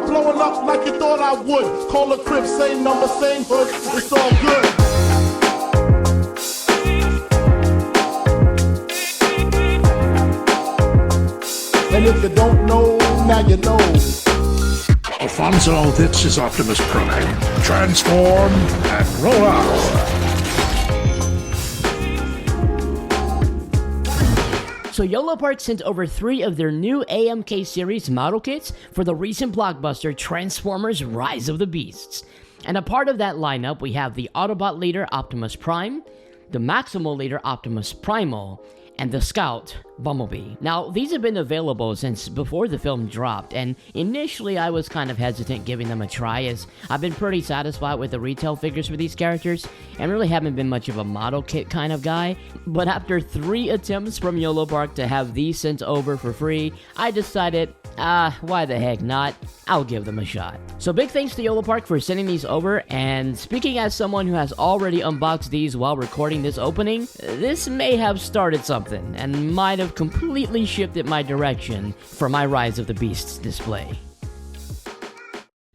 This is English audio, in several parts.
I'm blowing up like you thought I would. Call a crib, same number, same hood. It's all good. And if you don't know, now you know. Alfonso, this is Optimus Prime. Transform and roll out. So Yolopark sent over 3 of their new AMK series model kits for the recent blockbuster Transformers Rise of the Beasts. And a part of that lineup, we have the Autobot leader Optimus Prime, the Maximal leader Optimus Primal, and the Scout, Bumblebee. Now, these have been available since before the film dropped, and initially I was kind of hesitant giving them a try, as I've been pretty satisfied with the retail figures for these characters, and really haven't been much of a model kit kind of guy. But after 3 attempts from Yolopark to have these sent over for free, I decided, why the heck not? I'll give them a shot. So big thanks to Yolopark for sending these over, and speaking as someone who has already unboxed these while recording this opening, this may have started something, and might have completely shifted my direction for my Rise of the Beasts display.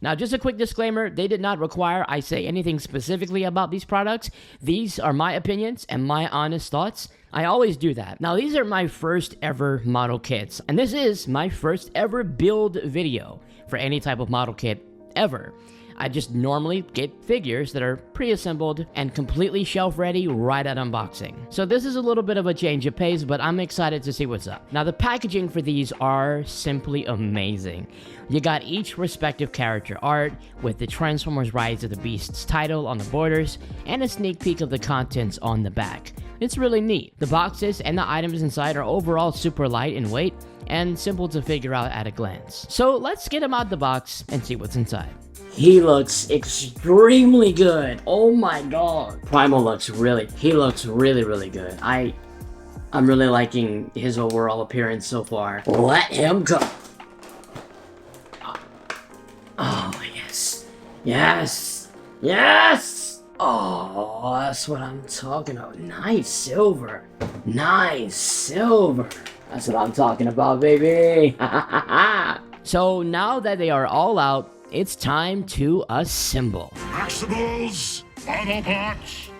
Now, just a quick disclaimer, they did not require I say anything specifically about these products. These are my opinions and my honest thoughts. I always do that. Now, these are my first ever model kits, and this is my first ever build video for any type of model kit ever. I just normally get figures that are pre-assembled and completely shelf-ready right at unboxing. So this is a little bit of a change of pace, but I'm excited to see what's up. Now, the packaging for these are simply amazing. You got each respective character art with the Transformers Rise of the Beasts title on the borders and a sneak peek of the contents on the back. It's really neat. The boxes and the items inside are overall super light in weight and simple to figure out at a glance. So let's get them out the box and see what's inside. He looks extremely good. Oh my god. Primal looks really good. I'm really liking his overall appearance so far. Let him go. Oh, yes. Yes. Yes! Oh, that's what I'm talking about. Nice silver. Nice silver. That's what I'm talking about, baby. So now that they are all out, it's time to assemble. Maximals, Autobots,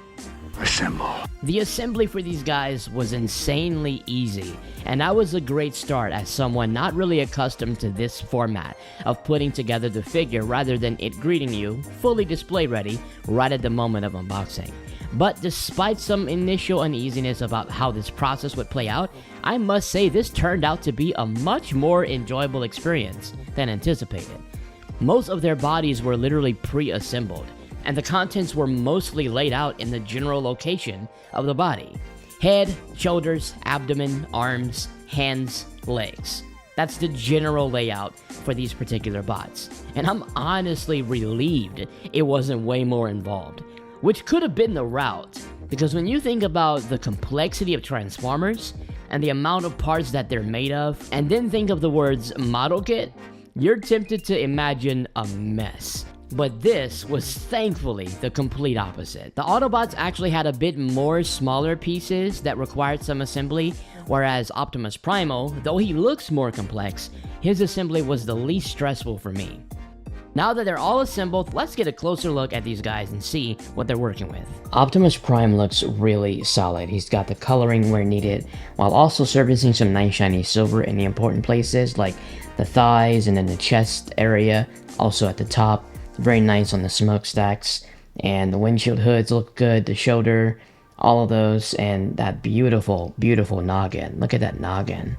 assemble. The assembly for these guys was insanely easy, and that was a great start as someone not really accustomed to this format of putting together the figure rather than it greeting you, fully display ready, right at the moment of unboxing. But despite some initial uneasiness about how this process would play out, I must say this turned out to be a much more enjoyable experience than anticipated. Most of their bodies were literally pre-assembled, and the contents were mostly laid out in the general location of the body. Head, shoulders, abdomen, arms, hands, legs. That's the general layout for these particular bots. And I'm honestly relieved it wasn't way more involved, which could have been the route, because when you think about the complexity of Transformers and the amount of parts that they're made of, and then think of the words model kit, you're tempted to imagine a mess. But this was thankfully the complete opposite. The Autobots actually had a bit more smaller pieces that required some assembly, whereas Optimus Primal, though he looks more complex, his assembly was the least stressful for me. Now that they're all assembled, let's get a closer look at these guys and see what they're working with. Optimus Prime looks really solid. He's got the coloring where needed, while also servicing some nice shiny silver in the important places like the thighs and then the chest area, also at the top. Very nice on the smokestacks, and the windshield hoods look good, the shoulder, all of those, and that beautiful, beautiful noggin. Look at that noggin.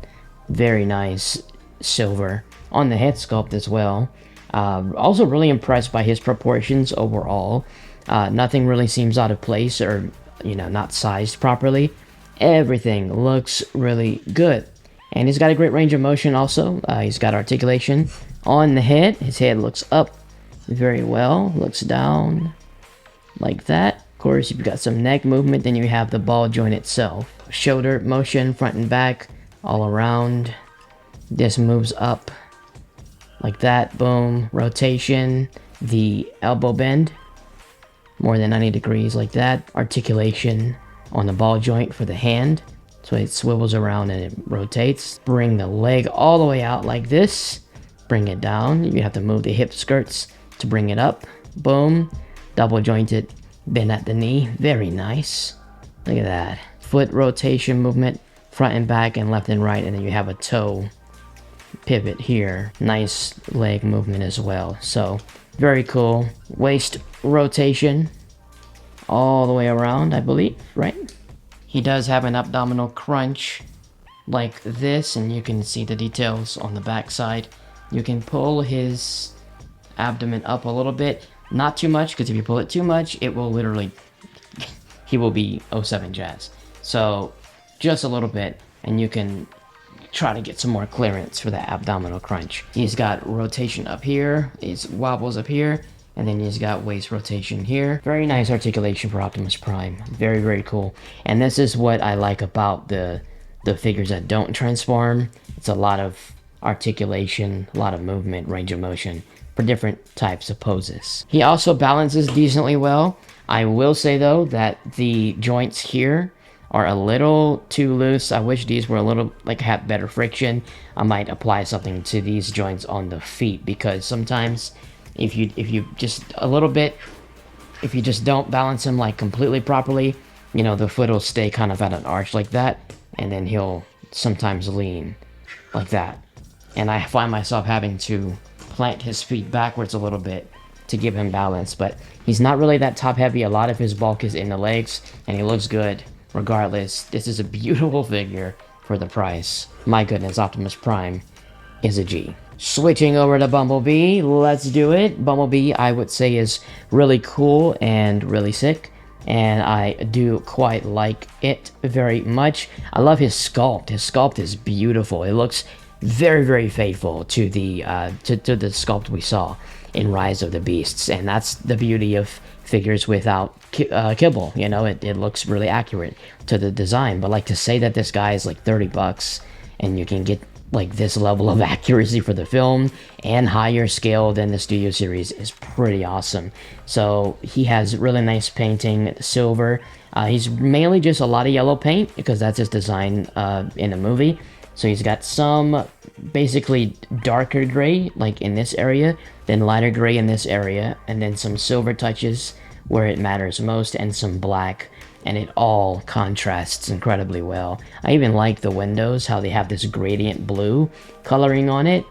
Very nice silver on the head sculpt as well. Also really impressed by his proportions overall. Nothing really seems out of place or, not sized properly. Everything looks really good. And he's got a great range of motion also. He's got articulation on the head. His head looks up very well, looks down like that. Of course, you've got some neck movement, then you have the ball joint itself. Shoulder motion, front and back, all around. This moves up like that, boom. Rotation, the elbow bend, more than 90 degrees like that. Articulation on the ball joint for the hand, so it swivels around and it rotates. Bring the leg all the way out like this. bring it down. You have to move the hip skirts to bring it up. Boom. Double jointed bend at the knee. Very nice. Look at that. Foot rotation movement, front and back and left and right, and then you have a toe pivot here. Nice leg movement as well. So very cool. Waist rotation all the way around, I believe, right? He does have an abdominal crunch like this, and you can see the details on the back side. You can pull his abdomen up a little bit, not too much, because if you pull it too much, it will literally he will be 07 Jazz. So just a little bit, and you can try to get some more clearance for that abdominal crunch. He's got rotation up here, his wobbles up here, and then he's got waist rotation here. Very nice articulation for Optimus Prime. Very, very cool. And this is what I like about the figures that don't transform. It's a lot of articulation, a lot of movement, range of motion for different types of poses. He also balances decently well. I will say though that the joints here are a little too loose. I wish these were a little, like, had better friction. I might apply something to these joints on the feet, because sometimes if you just a little bit, if you just don't balance him like completely properly, you know, the foot will stay kind of at an arch like that, and then he'll sometimes lean like that. And I find myself having to plant his feet backwards a little bit to give him balance, but he's not really that top heavy. A lot of his bulk is in the legs, and he looks good regardless. This is a beautiful figure for the price. My goodness, Optimus Prime is a G. Switching over to Bumblebee, let's do it. Bumblebee, I would say, is really cool and really sick, and I do quite like it very much. I love his sculpt. His sculpt is beautiful. It looks very, very faithful to the to the sculpt we saw in Rise of the Beasts, and that's the beauty of figures without kibble. You know, it looks really accurate to the design. But like, to say that this guy is like $30 and you can get like this level of accuracy for the film and higher scale than the Studio Series is pretty awesome. So he has really nice painting, silver. He's mainly just a lot of yellow paint because that's his design in the movie. So he's got some basically darker gray, like in this area, then lighter gray in this area, and then some silver touches where it matters most, and some black, and it all contrasts incredibly well. I even like the windows, how they have this gradient blue coloring on it.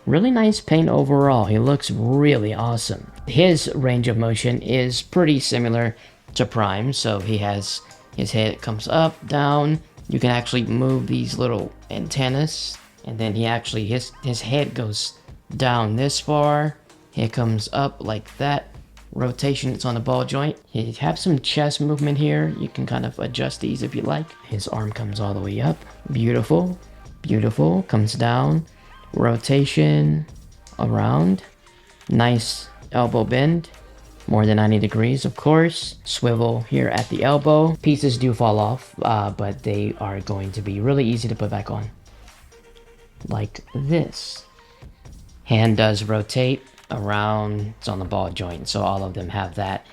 Really nice paint overall. He looks really awesome. His range of motion is pretty similar to Prime, so he has his head comes up, down. You can actually move these little antennas, and then he actually, his head goes down this far. It comes up like that. Rotation, it's on the ball joint. You have some chest movement here. You can kind of adjust these if you like. His arm comes all the way up. Beautiful. Beautiful. Comes down. Rotation. Around. Nice elbow bend. More than 90 degrees, of course. Swivel here at the elbow. Pieces do fall off, but they are going to be really easy to put back on. Like this. Hand does rotate around. It's on the ball joint, so all of them have that.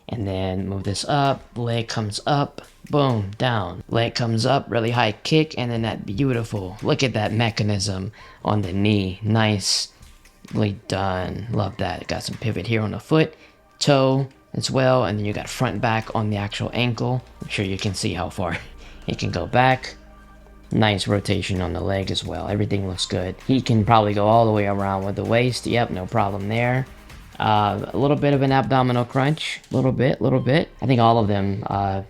And then move this up. Leg comes up. Boom. Down. Leg comes up. Really high kick. And then that beautiful. Look at that mechanism on the knee. Nicely done. Love that. Got some pivot here on the foot. Toe as well, and then you got front and back on the actual ankle. I'm sure you can see how far it can go back. Nice rotation on the leg as well. Everything looks good. He can probably go all the way around with the waist. Yep, no problem there. A little bit of an abdominal crunch. Little bit. I think all of them,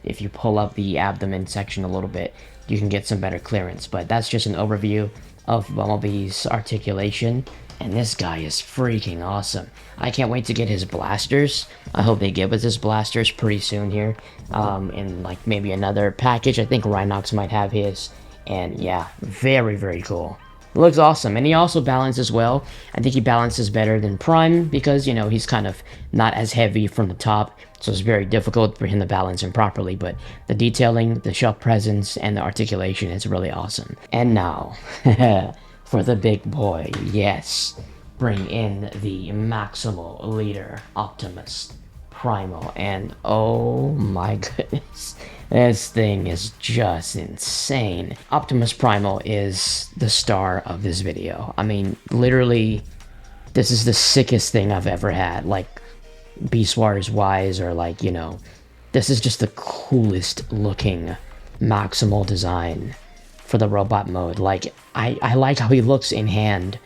if you pull up the abdomen section a little bit, you can get some better clearance. But that's just an overview of Bumblebee's articulation. And this guy is freaking awesome. I can't wait to get his blasters. I hope they give us his blasters pretty soon here. In like maybe another package. I think Rhinox might have his. And yeah, very, very cool. It looks awesome. And he also balances well. I think he balances better than Prime because, you know, he's kind of not as heavy from the top. So it's very difficult for him to balance him properly. But the detailing, the shelf presence, and the articulation is really awesome. And now, for the big boy, yes. Bring in the Maximal Leader Optimus Primal. And oh my goodness. This thing is just insane. Optimus Primal is the star of this video. I mean, literally this is the sickest thing I've ever had. Like, Beast Wars wise, or like, you know, this is just the coolest looking maximal design for the robot mode. Like, I like how he looks in hand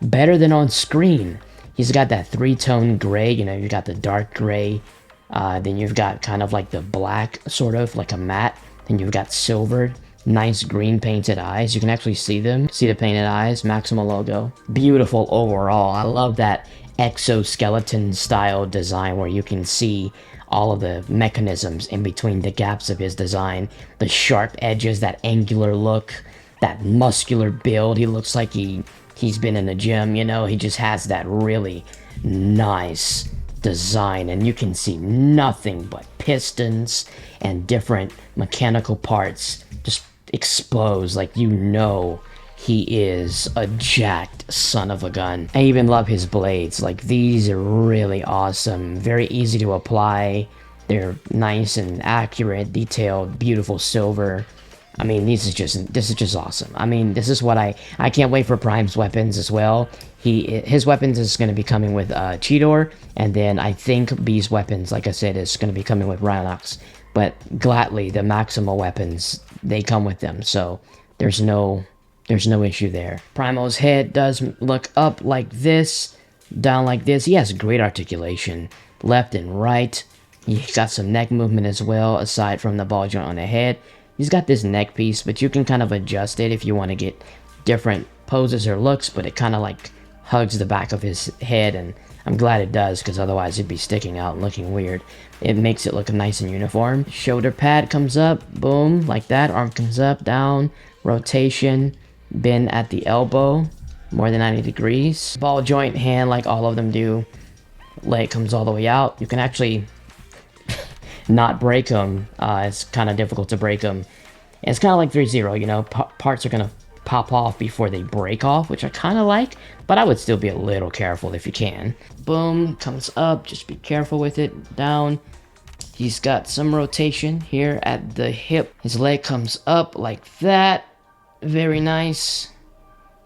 better than on screen. He's got that three-tone gray, you know, you got the dark gray, then you've got kind of like the black, sort of like a matte, then you've got silvered, nice green painted eyes. You can actually see them, see the painted eyes, Maxima logo. Beautiful overall. I love that exoskeleton style design where you can see all of the mechanisms in between the gaps of his design, the sharp edges, that angular look, that muscular build. He looks like he's been in the gym, you know. He just has that really nice design, and you can see nothing but pistons and different mechanical parts just exposed. Like, you know, he is a jacked son of a gun. I even love his blades. Like, these are really awesome, very easy to apply. They're nice and accurate, detailed, beautiful silver. I mean, this is just awesome. I mean, this is what I can't wait for Prime's weapons as well. His weapons is going to be coming with Cheetor, and then I think B's weapons, like I said, is going to be coming with Rhinox. But gladly, the Maximal weapons, they come with them, so there's no issue there. Primal's head does look up like this, down like this. He has great articulation, left and right. He's got some neck movement as well, aside from the ball joint on the head. He's got this neck piece, but you can kind of adjust it if you want to get different poses or looks, but it kind of like hugs the back of his head, and I'm glad it does, because otherwise it'd be sticking out and looking weird. It makes it look nice and uniform. Shoulder pad comes up, boom, like that. Arm comes up, down, rotation, bend at the elbow, more than 90 degrees. Ball joint hand, like all of them do. Leg comes all the way out. You can actually not break them. It's kind of difficult to break them. It's kind of like 3-0, you know, parts are gonna pop off before they break off, which I kind of like, but I would still be a little careful if you can. Boom, comes up, just be careful with it. Down. He's got some rotation here at the hip. His leg comes up like that. Very nice.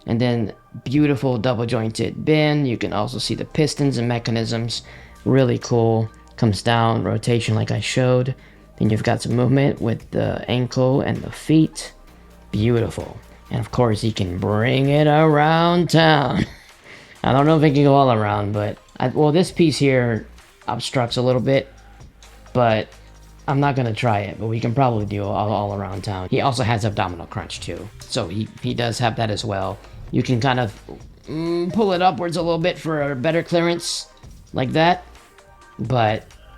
And then beautiful double jointed bend. You can also see the pistons and mechanisms. Really cool. Comes down, rotation like I showed. Then you've got some movement with the ankle and the feet. Beautiful. And of course, he can bring it around town. I don't know if it can go all around, but well, this piece here obstructs a little bit, but I'm not gonna try it. But we can probably do all around town. He also has abdominal crunch too, so he does have that as well. You can kind of pull it upwards a little bit for a better clearance, like that.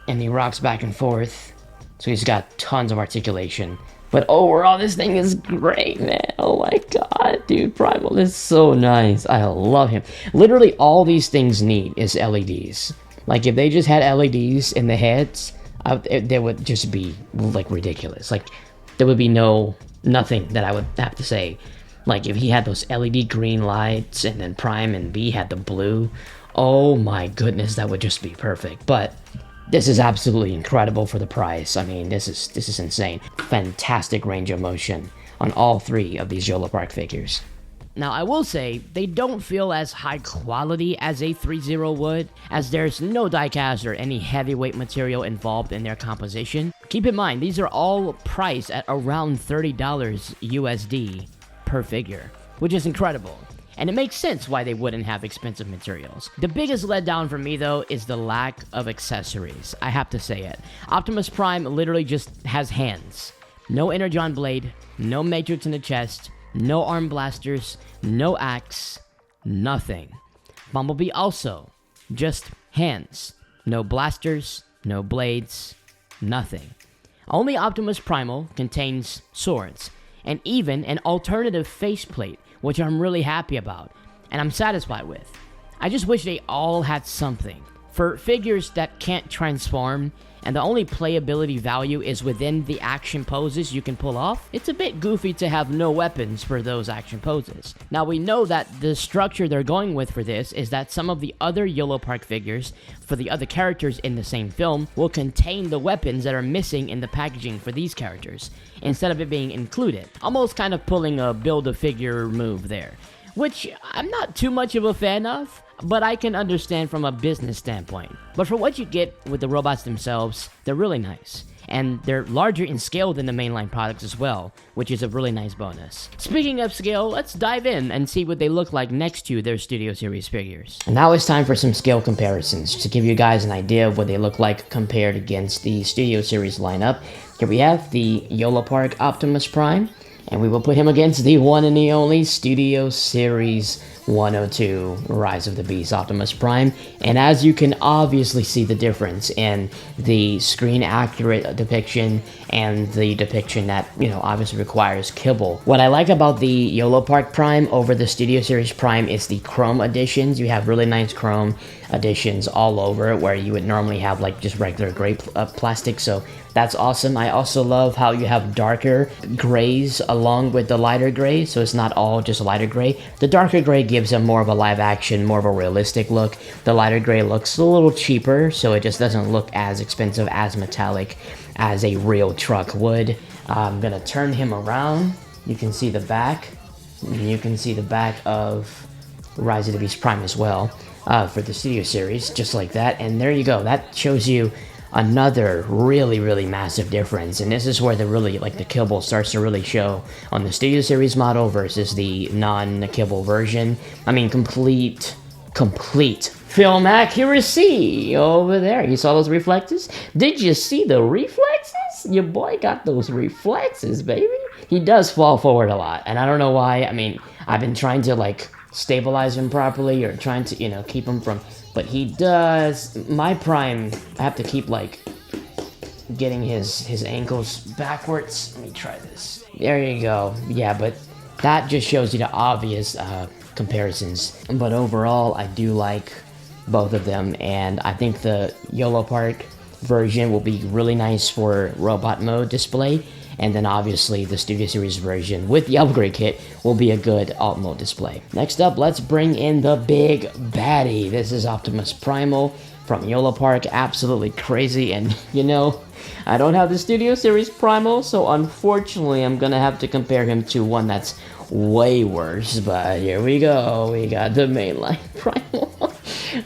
And he rocks back and forth, so he's got tons of articulation. But overall, this thing is great, man. Oh my god, dude, Primal is so nice. I love him. Literally, all these things need is LEDs. Like, if they just had LEDs in the heads, they would just be, like, ridiculous. Like, there would be nothing that I would have to say. Like, if he had those LED green lights, and then Prime and B had the blue, oh my goodness, that would just be perfect. But this is absolutely incredible for the price. I mean, this is insane. Fantastic range of motion on all three of these Yolopark figures. Now, I will say, they don't feel as high quality as a 3-0 would, as there's no diecast or any heavyweight material involved in their composition. Keep in mind, these are all priced at around $30 USD per figure, which is incredible. And it makes sense why they wouldn't have expensive materials. The biggest letdown for me, though, is the lack of accessories. I have to say it. Optimus Prime literally just has hands. No Energon blade, no Matrix in the chest, no arm blasters, no axe, nothing. Bumblebee also, just hands. No blasters, no blades, nothing. Only Optimus Primal contains swords, and even an alternative faceplate, which I'm really happy about, and I'm satisfied with. I just wish they all had something. For figures that can't transform, and the only playability value is within the action poses you can pull off, it's a bit goofy to have no weapons for those action poses. Now, we know that the structure they're going with for this is that some of the other Yolopark figures for the other characters in the same film will contain the weapons that are missing in the packaging for these characters, instead of it being included. Almost kind of pulling a build-a-figure move there. which I'm not too much of a fan of, but I can understand from a business standpoint. But for what you get with the robots themselves, they're really nice. And they're larger in scale than the mainline products as well, which is a really nice bonus. Speaking of scale, let's dive in and see what they look like next to their Studio Series figures. And now it's time for some scale comparisons to give you guys an idea of what they look like compared against the Studio Series lineup. Here we have the Yolopark Optimus Prime, and we will put him against the one and the only Studio Series 102 Rise of the Beast Optimus Prime. And as you can obviously see the difference in the screen accurate depiction and the depiction that, you know, obviously requires kibble. What I like about the Yolopark Prime over the Studio Series Prime is the chrome additions. You have really nice chrome additions all over it, where you would normally have like just regular gray plastic, so that's awesome. I also love how you have darker grays along with the lighter gray, so it's not all just lighter gray. The darker gray gives them more of a live action, more of a realistic look. The lighter gray looks a little cheaper, so it just doesn't look as expensive, as metallic as a real truck would. I'm gonna turn him around. You can see the back. You can see the back of Rise of the Beast Prime as well, for the Studio Series, just like that. And there you go. That shows you another really massive difference, and this is where the really, like, the kibble starts to really show on the Studio Series model versus the non-kibble version. I mean, complete film accuracy over there. You saw those reflexes? Did you see the reflexes? Your boy got those reflexes, baby. He does fall forward a lot, and I don't know why. I mean, I've been trying to, like, stabilize him properly, or trying to, you know, keep him from, but he does. My Prime, I have to keep, like, getting his ankles backwards. Let me try this. There you go. Yeah, but that just shows you the obvious comparisons. But overall, I do like both of them, and I think the Yolopark version will be really nice for robot mode display. And then obviously the Studio Series version with the upgrade kit will be a good alt mode display. Next up, let's bring in the big baddie. This is Optimus Primal from Yolopark. Absolutely crazy, and you know, I don't have the Studio Series Primal, so unfortunately I'm gonna have to compare him to one that's way worse. But here we go. We got the mainline Primal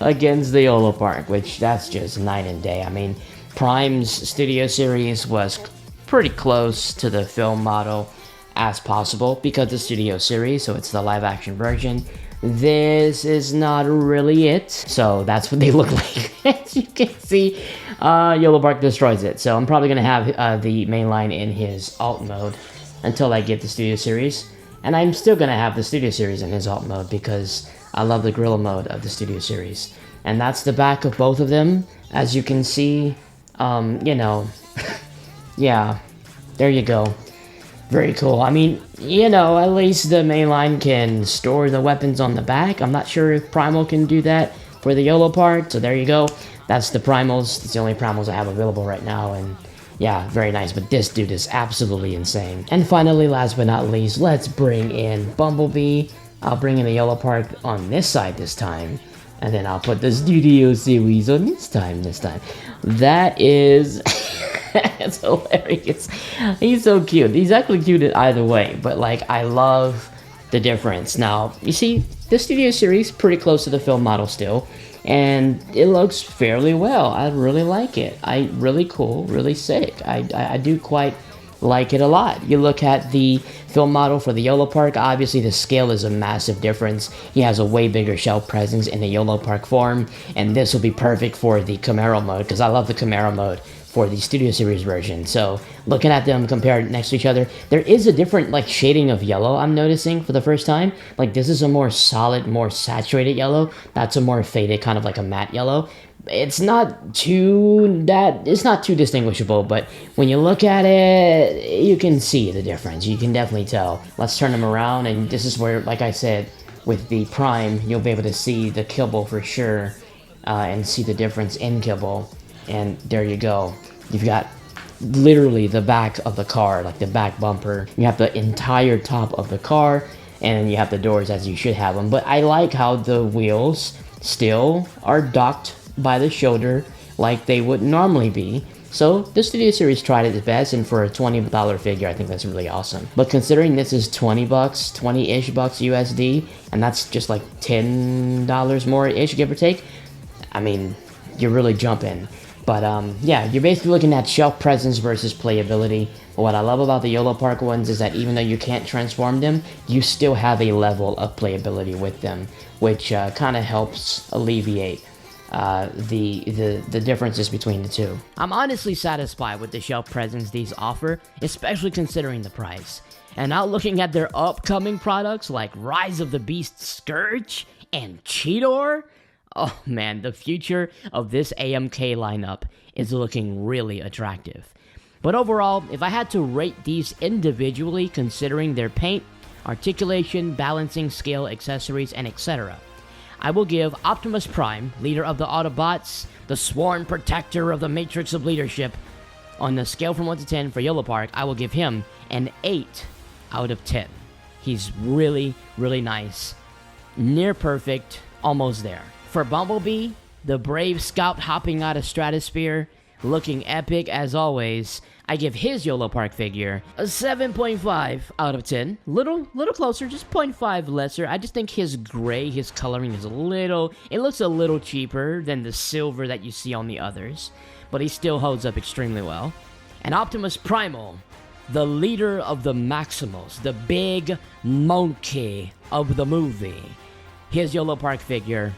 against the Yolopark, which that's just night and day. I mean, Prime's Studio Series was pretty close to the film model as possible because the Studio Series, so it's the live action version. This is not really it, so that's what they look like. As you can see, Yolopark destroys it, so I'm probably gonna have the mainline in his alt mode until I get the Studio Series, and I'm still gonna have the Studio Series in his alt mode because I love the gorilla mode of the Studio Series. And that's the back of both of them. As you can see, you know, yeah, there you go. Very cool. I mean, you know, at least the mainline can store the weapons on the back. I'm not sure if Primal can do that for the Yolopark, so there you go. That's the Primals. It's the only Primals I have available right now, and yeah, very nice. But this dude is absolutely insane. And finally, last but not least, let's bring in Bumblebee. I'll bring in the Yolopark on this side this time, and then I'll put the Studio Series on this time. That is... it's hilarious. He's so cute. He's actually cute either way, but like, I love the difference. Now, you see, the Studio Series pretty close to the film model still, and it looks fairly well. I really like it. Really cool, really sick. I do quite like it a lot. You look at the film model for the Yolopark, obviously the scale is a massive difference. He has a way bigger shelf presence in the Yolopark form, and this will be perfect for the Camaro mode, because I love the Camaro mode for the Studio Series version. So looking at them compared next to each other, there is a different like shading of yellow I'm noticing for the first time. Like, this is a more solid, more saturated yellow. That's a more faded, kind of like a matte yellow. It's not too distinguishable, but when you look at it, you can see the difference. You can definitely tell. Let's turn them around, and this is where, like I said, with the Prime, you'll be able to see the kibble for sure, and see the difference in kibble. And there you go. You've got literally the back of the car, like the back bumper. You have the entire top of the car, and you have the doors as you should have them. But I like how the wheels still are docked by the shoulder like they would normally be. So the Studio Series tried its best, and for a $20 figure, I think that's really awesome. But considering this is 20 bucks, 20-ish bucks USD, and that's just like $10 more-ish, give or take, I mean, you're really jumping. But yeah, you're basically looking at shelf presence versus playability. But what I love about the Yolopark ones is that even though you can't transform them, you still have a level of playability with them, which kind of helps alleviate the differences between the two. I'm honestly satisfied with the shelf presence these offer, especially considering the price. And now looking at their upcoming products like Rise of the Beast Scourge and Cheetor, oh man, the future of this AMK lineup is looking really attractive. But overall, if I had to rate these individually considering their paint, articulation, balancing, scale, accessories, and etc., I will give Optimus Prime, leader of the Autobots, the sworn protector of the Matrix of Leadership, on the scale from 1 to 10 for Yolopark, I will give him an 8 out of 10. He's really, really nice. Near perfect, almost there. For Bumblebee, the brave scout hopping out of stratosphere, looking epic as always, I give his Yolopark figure a 7.5 out of 10. Little closer, just 0.5 lesser. I just think his gray, his coloring is it looks a little cheaper than the silver that you see on the others, but he still holds up extremely well. And Optimus Primal, the leader of the Maximals, the big monkey of the movie, his Yolopark figure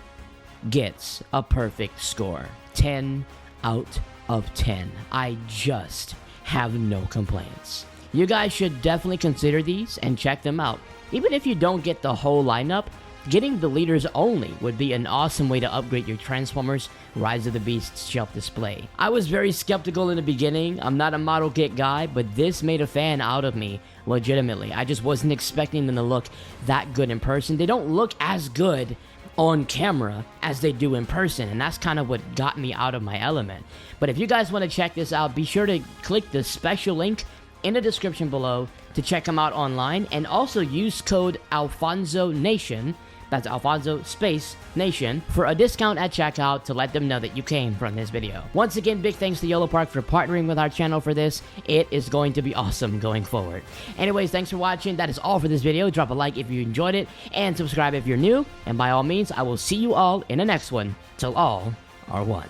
gets a perfect score. 10 out of 10. I just have no complaints. You guys should definitely consider these and check them out. Even if you don't get the whole lineup, getting the leaders only would be an awesome way to upgrade your Transformers Rise of the Beasts shelf display. I was very skeptical in the beginning. I'm not a model kit guy, but this made a fan out of me, legitimately. I just wasn't expecting them to look that good in person. They don't look as good on camera as they do in person, and that's kind of what got me out of my element. But if you guys want to check this out, be sure to click the special link in the description below to check them out online, and also use code Alfonso Nation, that's Alfonso space Nation, for a discount at checkout to let them know that you came from this video. Once again, big thanks to Yolopark for partnering with our channel for this. It is going to be awesome going forward. Anyways, thanks for watching. That is all for this video. Drop a like if you enjoyed it, and subscribe if you're new. And by all means, I will see you all in the next one, till all are one.